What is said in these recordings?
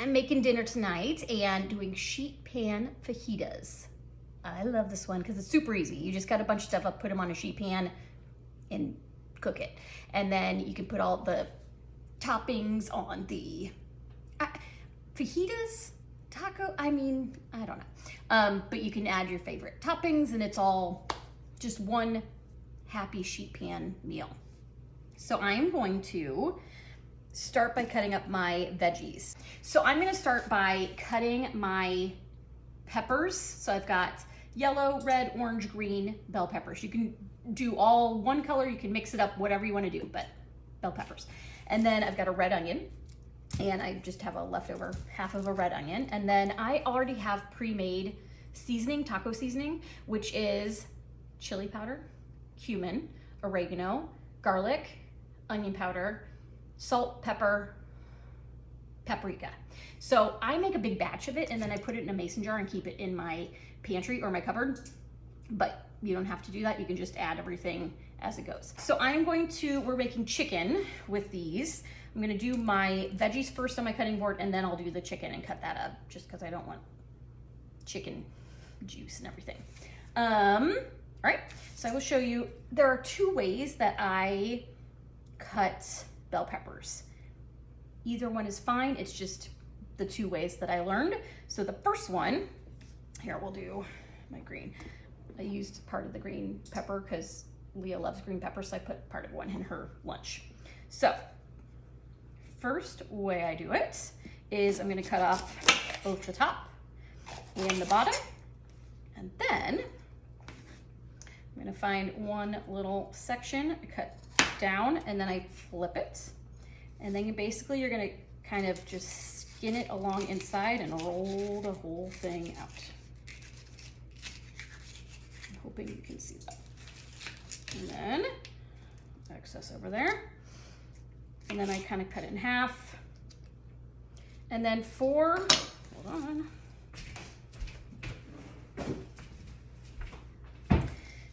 I'm making dinner tonight and doing sheet pan fajitas. I love this one because it's super easy. You just cut a bunch of stuff up, put them on a sheet pan, and cook it. And then you can put all the toppings on the fajitas, taco, I don't know. But you can add your favorite toppings and it's all just one happy sheet pan meal. So I'm going to start by cutting up my veggies. So I'm gonna start by cutting my peppers. So I've got yellow, red, orange, green bell peppers. You can do all one color, you can mix it up, whatever you wanna do, but bell peppers. And then I've got a red onion, and I just have a leftover half of a red onion. And then I already have pre-made seasoning, taco seasoning, which is chili powder, cumin, oregano, garlic, onion powder, salt, pepper, paprika. So I make a big batch of it and then I put it in a mason jar and keep it in my pantry or my cupboard. But you don't have to do that. You can just add everything as it goes. So we're making chicken with these. I'm gonna do my veggies first on my cutting board and then I'll do the chicken and cut that up just because I don't want chicken juice and everything. All right, so I will show you, there are two ways that I cut bell peppers. Either one is fine, it's just the two ways that I learned. So the first one, here we'll do my green. I used part of the green pepper because Leah loves green pepper, so I put part of one in her lunch. So first way I do it is I'm gonna cut off both the top and the bottom, and then I'm gonna find one little section, cut down, and then I flip it. And then you're gonna kind of just skin it along inside and roll the whole thing out. I'm hoping you can see that. And then excess over there. And then I kind of cut it in half. And then hold on.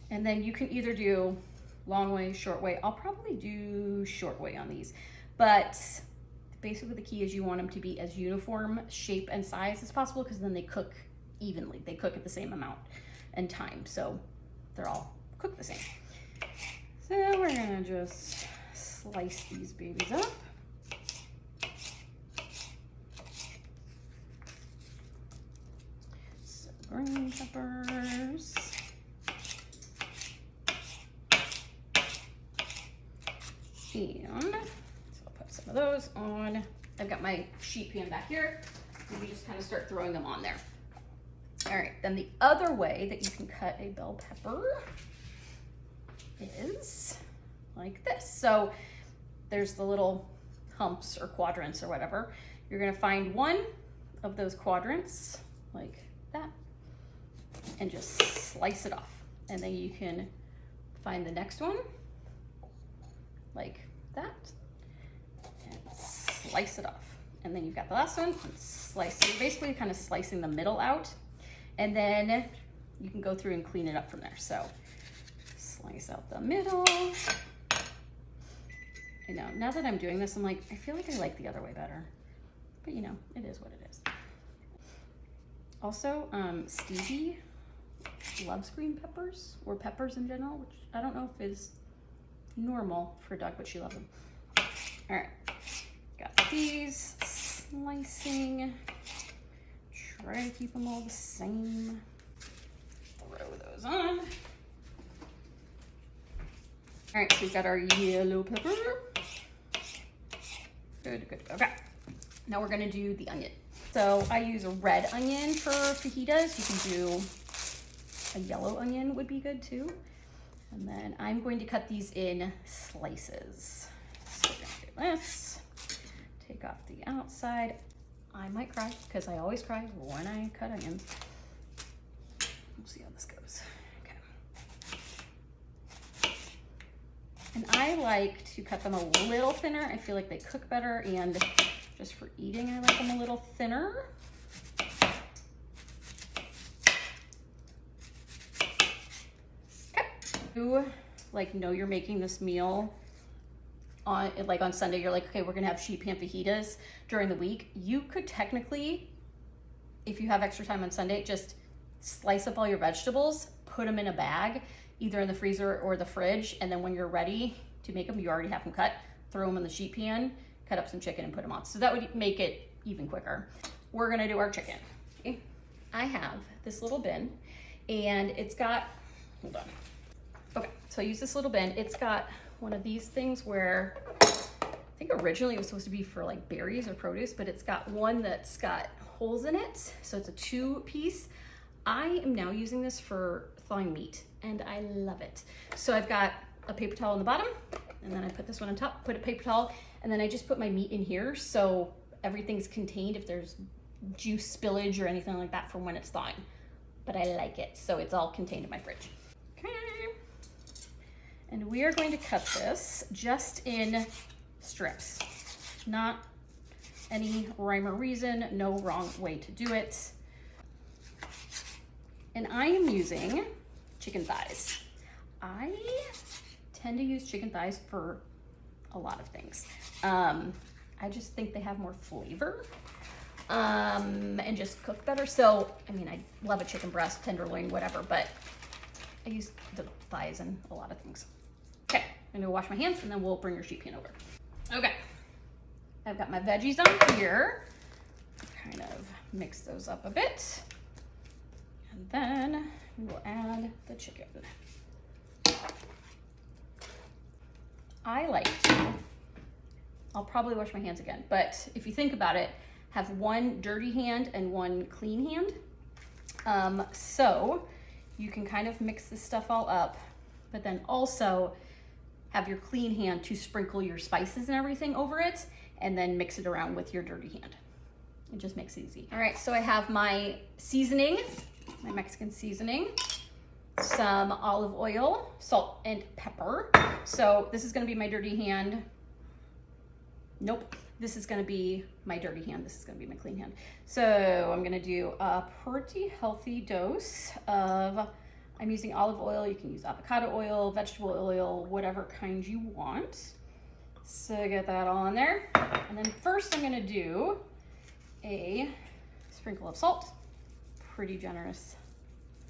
And then you can either do long way, short way. I'll probably do short way on these, but basically the key is you want them to be as uniform shape and size as possible because then they cook evenly. They cook at the same amount and time, so they're all cooked the same. So we're gonna just slice these babies up. So green peppers. And so I'll put some of those on. I've got my sheet pan back here. And we just kind of start throwing them on there. All right, then the other way that you can cut a bell pepper is like this. So there's the little humps or quadrants or whatever. You're gonna find one of those quadrants like that and just slice it off. And then you can find the next one like that and slice it off. And then you've got the last one and slice. So you're basically kind of slicing the middle out, and then you can go through and clean it up from there. So slice out the middle. I know, now that I'm doing this, I'm like, I feel like I like the other way better, but you know, it is what it is. Also, Stevie loves green peppers or peppers in general, which I don't know if is normal for Doug, but she loves them. All right, got these, slicing, try to keep them all the same. Throw those on. All right, so we've got our yellow pepper. Good, okay. Now we're gonna do the onion. So I use a red onion for fajitas. You can do a yellow onion would be good too. And then I'm going to cut these in slices. So we're gonna do this, take off the outside. I might cry because I always cry when I cut onions. We'll see how this goes. Okay. And I like to cut them a little thinner. I feel like they cook better, and just for eating, I like them a little thinner. You like know you're making this meal on Sunday, you're like, okay, we're gonna have sheet pan fajitas during the week. You could technically, if you have extra time on Sunday, just slice up all your vegetables, put them in a bag, either in the freezer or the fridge, and then when you're ready to make them, you already have them cut, throw them in the sheet pan, cut up some chicken and put them on. So that would make it even quicker. We're gonna do our chicken. Okay. I have this little bin and it's got, hold on. Okay, so I use this little bin. It's got one of these things where, I think originally it was supposed to be for like berries or produce, but it's got one that's got holes in it. So it's a 2-piece. I am now using this for thawing meat and I love it. So I've got a paper towel on the bottom and then I put this one on top, put a paper towel, and then I just put my meat in here so everything's contained if there's juice spillage or anything like that from when it's thawing. But I like it, so it's all contained in my fridge. Okay. And we are going to cut this just in strips. Not any rhyme or reason, no wrong way to do it. And I am using chicken thighs. I tend to use chicken thighs for a lot of things. I just think they have more flavor and just cook better. So, I mean, I love a chicken breast, tenderloin, whatever, but I use the thighs in a lot of things. Okay, I'm gonna wash my hands and then we'll bring your sheet pan over. Okay, I've got my veggies on here. Kind of mix those up a bit. And then we will add the chicken. I like to, I'll probably wash my hands again, but if you think about it, have one dirty hand and one clean hand. So you can kind of mix this stuff all up, but then also have your clean hand to sprinkle your spices and everything over it, and then mix it around with your dirty hand. It just makes it easy. All right, so I have my seasoning, my Mexican seasoning, some olive oil, salt, and pepper. So this is gonna be my dirty hand. Nope, this is gonna be my dirty hand. This is gonna be my clean hand. So I'm gonna do a pretty healthy dose of, I'm using olive oil. You can use avocado oil, vegetable oil, whatever kind you want. So get that all in there. And then first I'm gonna do a sprinkle of salt, pretty generous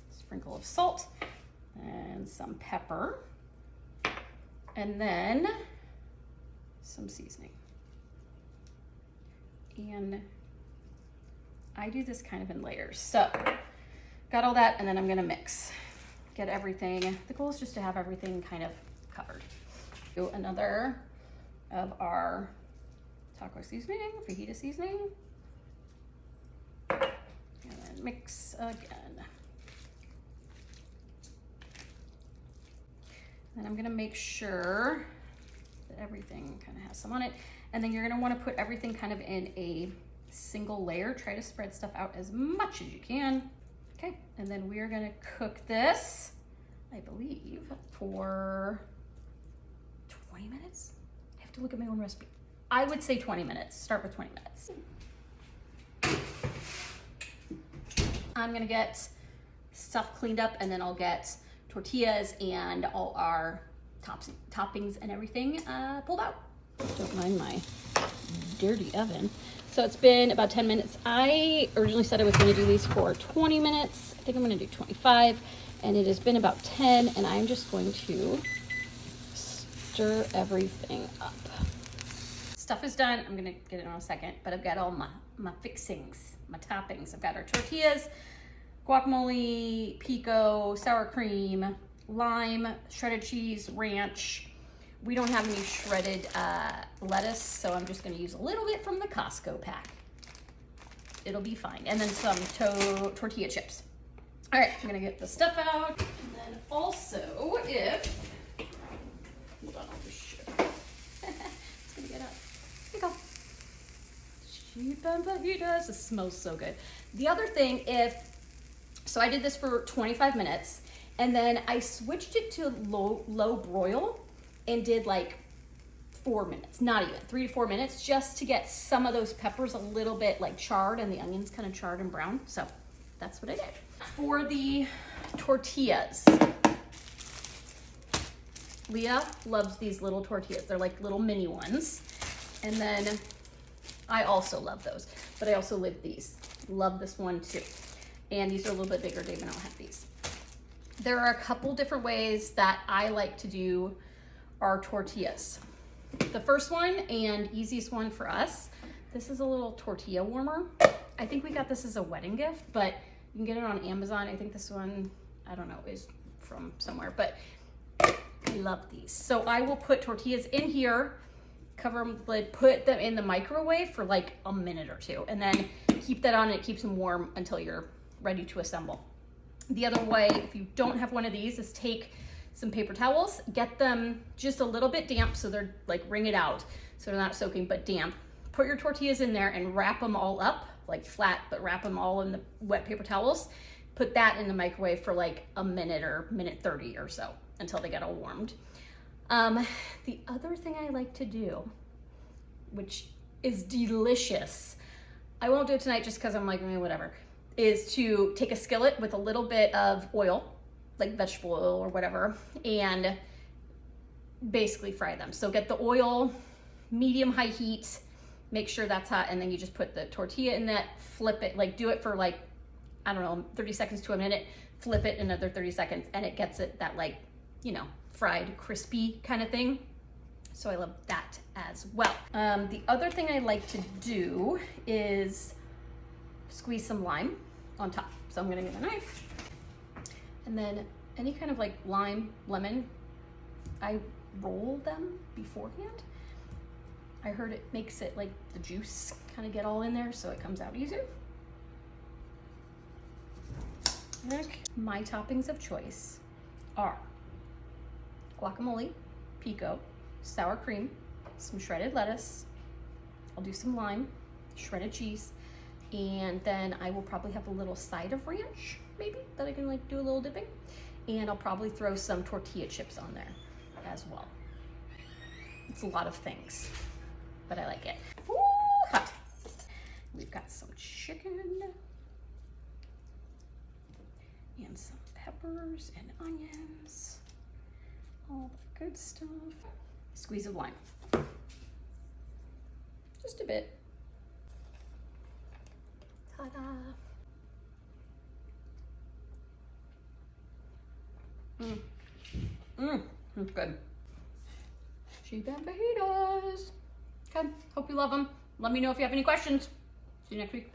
sprinkle of salt and some pepper, and then some seasoning. And I do this kind of in layers. So got all that, and then I'm gonna mix, get everything. The goal is just to have everything kind of covered. Do another of our taco seasoning, fajita seasoning, and then mix again. And I'm gonna make sure that everything kind of has some on it. And then you're gonna wanna put everything kind of in a single layer. Try to spread stuff out as much as you can. Okay, and then we are gonna cook this, I believe, for 20 minutes. I have to look at my own recipe. I would say 20 minutes, start with 20 minutes. I'm gonna get stuff cleaned up, and then I'll get tortillas and all our toppings and everything pulled out. Don't mind my dirty oven. So it's been about 10 minutes. I originally said I was gonna do these for 20 minutes. I think I'm gonna do 25, and it has been about 10, and I'm just going to stir everything up. Stuff is done. I'm gonna get it in a second, but I've got all my fixings, my toppings. I've got our tortillas, guacamole, pico, sour cream, lime, shredded cheese, ranch. We don't have any shredded lettuce, so I'm just gonna use a little bit from the Costco pack. It'll be fine. And then some tortilla chips. All right, I'm gonna get the stuff out. And then also, hold on, I'll just show you. It's gonna get up. Here you go. Sheet pan fajitas. This smells so good. The other thing, so I did this for 25 minutes, and then I switched it to low broil and did like 4 minutes, not even 3 to 4 minutes, just to get some of those peppers a little bit like charred and the onions kind of charred and brown. So that's what I did. For the tortillas, Leah loves these little tortillas. They're like little mini ones. And then I also love those, but I also live these. Love this one too. And these are a little bit bigger. Dave and I don't have these. There are a couple different ways that I like to do our tortillas. The first one and easiest one for us, this is a little tortilla warmer. I think we got this as a wedding gift, but you can get it on Amazon. I think this one, I don't know, is from somewhere, but I love these. So I will put tortillas in here, cover them with the lid, put them in the microwave for like a minute or two, and then keep that on and it keeps them warm until you're ready to assemble. The other way, if you don't have one of these, is take some paper towels, get them just a little bit damp so they're like wring it out so they're not soaking but damp. Put your tortillas in there and wrap them all up, like flat, but wrap them all in the wet paper towels. Put that in the microwave for like a minute or minute 30 or so until they get all warmed. The other thing I like to do, which is delicious, I won't do it tonight just because I'm like, whatever, is to take a skillet with a little bit of oil, like vegetable oil or whatever, and basically fry them. So get the oil, medium high heat, make sure that's hot, and then you just put the tortilla in that, flip it, like do it for like, I don't know, 30 seconds to a minute, flip it another 30 seconds, and it gets it that like, you know, fried, crispy kind of thing. So I love that as well. The other thing I like to do is squeeze some lime on top. So I'm gonna get a knife, and then any kind of like lime, lemon, I roll them beforehand. I heard it makes it like the juice kind of get all in there so it comes out easier. My toppings of choice are guacamole, pico, sour cream, some shredded lettuce, I'll do some lime, shredded cheese, and then I will probably have a little side of ranch, maybe, that I can like do a little dipping. And I'll probably throw some tortilla chips on there as well. It's a lot of things, but I like it. Ooh, hot. We've got some chicken and some peppers and onions, all the good stuff. Squeeze of lime, just a bit. Ta-da. That's good. Pan Fajitas. Okay, hope you love them. Let me know if you have any questions. See you next week.